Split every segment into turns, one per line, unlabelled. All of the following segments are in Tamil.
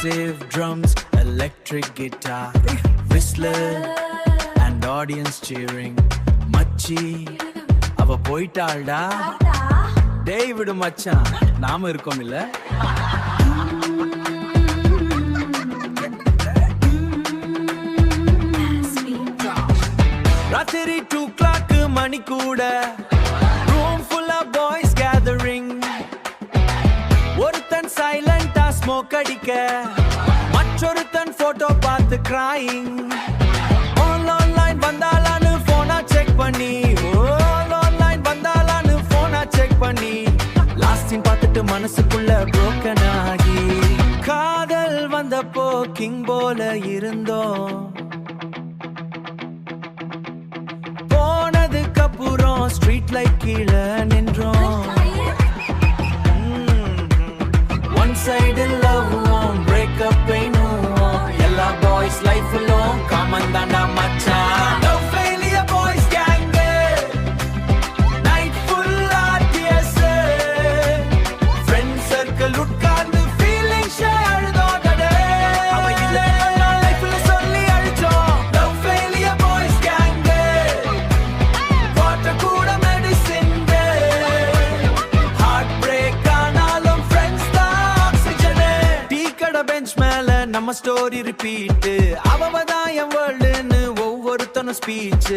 Massive drums, electric guitar, whistler and audience cheering. மச்சி அவ போயிட்டாள்டா. டேய் விடு மச்சான், நாம இருக்கோம் இல்ல. ராத்திரி 2 o'clock மணி கூட, room full of boys gathering. ஒருத்தன் சைலண்டா ஸ்மோக் அடிக்க, மற்றொருத்தன் போட்டோ பார்த்து crying. ஆன்லைன் வந்தாலான்னு போனா செக் பண்ணி, ஆன்லைன் வந்தாலான்னு போனா செக் பண்ணி, லாஸ்ட் சீன் பார்த்துட்டு மனசுக்குள்ள broken ஆகி, காதல் வந்தப்போ கிங் போல இருந்தோம். போனதுக்கப்புறம் ஸ்ட்ரீட் லைட் கீழே நின்றோம். One sided love won't break up pain-உம் எல்லா boys life-லும் common தான்டா மச்சான். No failure boys gang, night full RTS, friend circle உட்கார்ந்து feeling share தோடடே, அவ இல்லைன்னா life-ல சொல்லி அழிச்சோம். No failure boys gang, water கூட medicine, heartbreak ஆனாலும் friends தான் oxygen. டீ கடை பெஞ்ச் மேல நம்ம ஸ்டோரி ரிப்பீட், அவதான் என் வேர்ல்டுன்னு ஒவ்வொருத்தனும் ஸ்பீச்.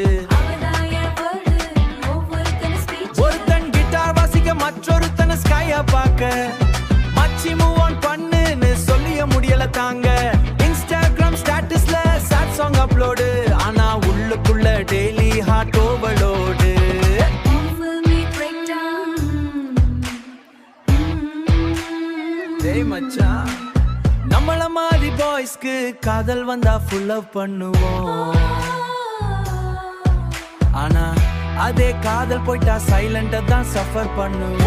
ஒருத்தன் கிட்டார் வாசிக்க, மற்றொருத்தன ஸ்கையா பார்க்க, மச்சி மூவ் ஆன் பண்ணுன்னு சொல்லிய முடியல தாங்க. இன்ஸ்டாகிராம் ஸ்டேட்டஸ்ல சாட் சாங் அப்லோடு, ஆனா உள்ளுக்குள்ள டெய்லி ஹார்ட் ஓவர்லோடு. டேய் மச்சான், நம்மள மாதிரி பாய்ஸ்க்கு காதல் வந்தா ஃபுல் லவ் பண்ணுவோம். ஆனா அதே காதல் போயிட்டா சைலண்டா தான் சஃபர் பண்ணுவோம்.